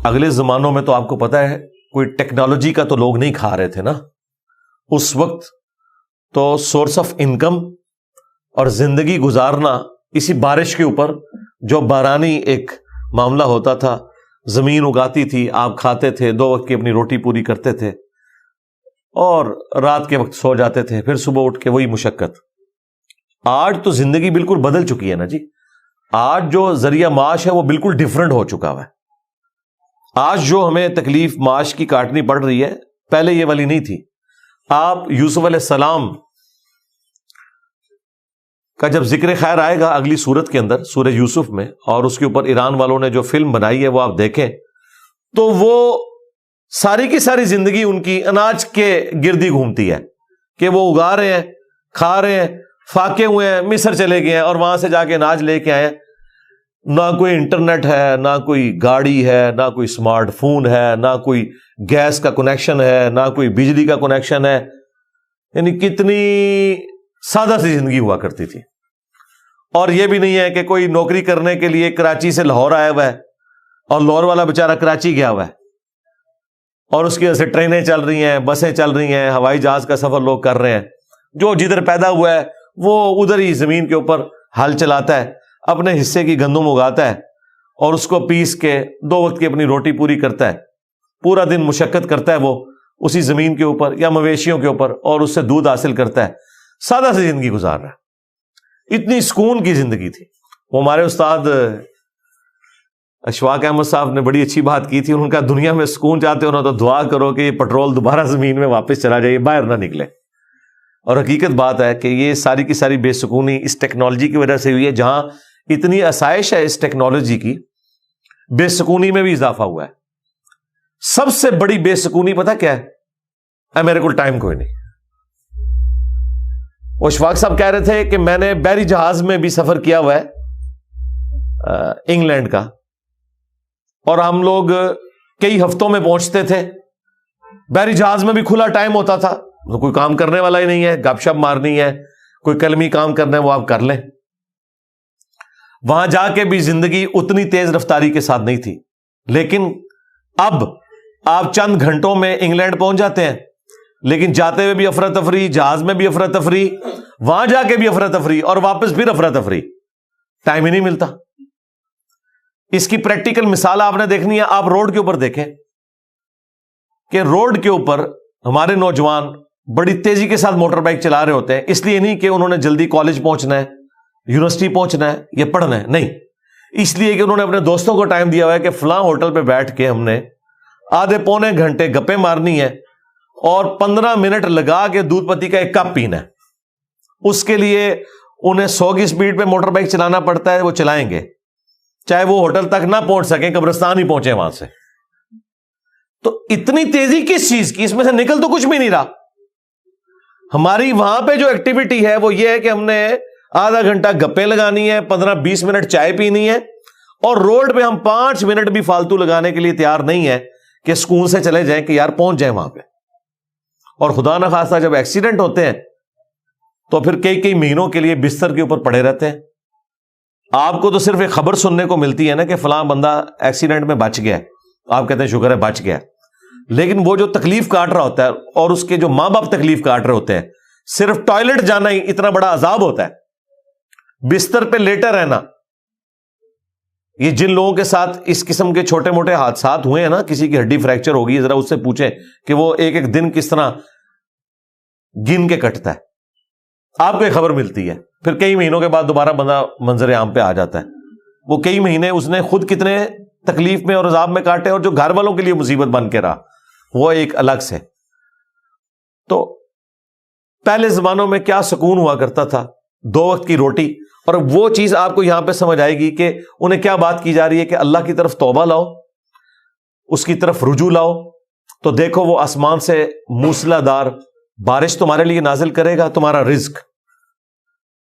اگلے زمانوں میں تو آپ کو پتا ہے کوئی ٹیکنالوجی کا تو لوگ نہیں کھا رہے تھے نا. اس وقت تو سورس آف انکم اور زندگی گزارنا اسی بارش کے اوپر، جو بارانی ایک معاملہ ہوتا تھا، زمین اگاتی تھی، آپ کھاتے تھے، 2 وقت کی اپنی روٹی پوری کرتے تھے اور رات کے وقت سو جاتے تھے، پھر صبح اٹھ کے وہی مشقت. آج تو زندگی بالکل بدل چکی ہے نا جی. آج جو ذریعہ معاش ہے وہ بالکل ڈیفرنٹ ہو چکا ہوا ہے. آج جو ہمیں تکلیف معاش کی کاٹنی پڑ رہی ہے پہلے یہ والی نہیں تھی. آپ یوسف علیہ السلام کا جب ذکر خیر آئے گا اگلی سورت کے اندر، سورہ یوسف میں، اور اس کے اوپر ایران والوں نے جو فلم بنائی ہے وہ آپ دیکھیں تو وہ ساری کی ساری زندگی ان کی اناج کے گردی گھومتی ہے کہ وہ اگا رہے ہیں، کھا رہے ہیں، فاقے ہوئے ہیں، مصر چلے گئے ہیں اور وہاں سے جا کے اناج لے کے آئے ہیں. نہ کوئی انٹرنیٹ ہے، نہ کوئی گاڑی ہے، نہ کوئی اسمارٹ فون ہے، نہ کوئی گیس کا کنیکشن ہے، نہ کوئی بجلی کا کنیکشن ہے. یعنی کتنی سادہ سی زندگی ہوا کرتی تھی. اور یہ بھی نہیں ہے کہ کوئی نوکری کرنے کے لیے کراچی سے لاہور آیا ہوا ہے اور لاہور والا بیچارہ کراچی گیا ہوا ہے اور اس کی وجہ سے ٹرینیں چل رہی ہیں، بسیں چل رہی ہیں، ہوائی جہاز کا سفر لوگ کر رہے ہیں. جو جدھر پیدا ہوا ہے وہ ادھر ہی زمین کے اوپر ہل چلاتا ہے، اپنے حصے کی گندم اگاتا ہے اور اس کو پیس کے 2 وقت کی اپنی روٹی پوری کرتا ہے. پورا دن مشقت کرتا ہے وہ اسی زمین کے اوپر یا مویشیوں کے اوپر اور اس سے دودھ حاصل کرتا ہے. سادہ سی زندگی گزار رہا ہے. اتنی سکون کی زندگی تھی. وہ ہمارے استاد اشفاق احمد صاحب نے بڑی اچھی بات کی تھی. انہوں نے کہا دنیا میں سکون چاہتے ہو نا تو دعا کرو کہ یہ پٹرول دوبارہ زمین میں واپس چلا جائے، باہر نہ نکلے. اور حقیقت بات ہے کہ یہ ساری کی ساری بے سکونی اس ٹیکنالوجی کی وجہ سے ہوئی ہے. جہاں اتنی آسائش ہے اس ٹیکنالوجی کی، بے سکونی میں بھی اضافہ ہوا ہے. سب سے بڑی بے سکونی پتہ کیا ہے؟ میرے کو ٹائم کوئی نہیں. وہ اشفاق صاحب کہہ رہے تھے کہ میں نے بحری جہاز میں بھی سفر کیا ہوا ہے انگلینڈ کا، اور ہم لوگ کئی ہفتوں میں پہنچتے تھے. بحری جہاز میں بھی کھلا ٹائم ہوتا تھا، کوئی کام کرنے والا ہی نہیں ہے، گپ شپ مارنی ہے، کوئی کلمی کام کرنا ہے وہ آپ کر لیں. وہاں جا کے بھی زندگی اتنی تیز رفتاری کے ساتھ نہیں تھی. لیکن اب آپ چند گھنٹوں میں انگلینڈ پہنچ جاتے ہیں، لیکن جاتے ہوئے بھی افراتفری، جہاز میں بھی افراتفری، وہاں جا کے بھی افراتفری اور واپس پھر افراتفری. ٹائم ہی نہیں ملتا. اس کی پریکٹیکل مثال آپ نے دیکھنی ہے. آپ روڈ کے اوپر دیکھیں کہ روڈ کے اوپر ہمارے نوجوان بڑی تیزی کے ساتھ موٹر بائک چلا رہے ہوتے ہیں. اس لیے نہیں کہ انہوں نے جلدی کالج پہنچنا ہے، یونیورسٹی پہنچنا ہے یا پڑھنا ہے، نہیں، اس لیے کہ انہوں نے اپنے دوستوں کو ٹائم دیا ہوا ہے کہ فلاں ہوٹل پہ بیٹھ کے ہم نے آدھے پونے گھنٹے گپیں مارنی ہے اور 15 منٹ لگا کے دودھ پتی کا ایک کپ پینا ہے. اس کے لیے انہیں 100 کی سپیڈ پہ موٹر بائک چلانا پڑتا ہے، وہ چلائیں گے چاہے وہ ہوٹل تک نہ پہنچ سکیں، قبرستان ہی پہنچے وہاں سے. تو اتنی تیزی کس چیز کی؟ اس میں سے نکل تو کچھ بھی نہیں رہا. ہماری وہاں پہ جو ایکٹیویٹی ہے وہ یہ ہے کہ ہم نے آدھا گھنٹہ گپیں لگانی ہے، 15-20 منٹ چائے پینی ہے، اور روڈ پہ ہم 5 منٹ بھی فالتو لگانے کے لیے تیار نہیں ہے کہ سکون سے چلے جائیں کہ یار پہنچ جائیں وہاں پہ. اور خدا نہ خواستہ جب ایکسیڈنٹ ہوتے ہیں تو پھر کئی مہینوں کے لیے بستر کے اوپر پڑے رہتے ہیں. آپ کو تو صرف ایک خبر سننے کو ملتی ہے نا کہ فلاں بندہ ایکسیڈنٹ میں بچ گیا ہے، آپ کہتے ہیں شکر ہے بچ گیا. لیکن وہ جو تکلیف کاٹ رہا ہوتا ہے اور اس کے جو ماں باپ تکلیف کاٹ رہے ہوتے ہیں، صرف ٹوائلٹ جانا ہی اتنا بڑا عذاب ہوتا ہے. بستر پہ لیٹے رہنا. یہ جن لوگوں کے ساتھ اس قسم کے چھوٹے موٹے حادثات ہوئے ہیں نا، کسی کی ہڈی فریکچر ہوگی، ذرا اس سے پوچھیں کہ وہ ایک دن کس طرح گن کے کٹتا ہے. آپ کو ایک خبر ملتی ہے، پھر کئی مہینوں کے بعد دوبارہ بندہ منظر عام پہ آ جاتا ہے. وہ کئی مہینے اس نے خود کتنے تکلیف میں اور عذاب میں کاٹے، اور جو گھر والوں کے لیے مصیبت بن کے رہا وہ ایک الگ سے. تو پہلے زمانوں میں کیا سکون ہوا کرتا تھا، 2 وقت کی روٹی. اور وہ چیز آپ کو یہاں پہ سمجھ آئے گی کہ انہیں کیا بات کی جا رہی ہے کہ اللہ کی طرف توبہ لاؤ، اس کی طرف رجوع لاؤ، تو دیکھو وہ آسمان سے موسلا دار بارش تمہارے لیے نازل کرے گا، تمہارا رزق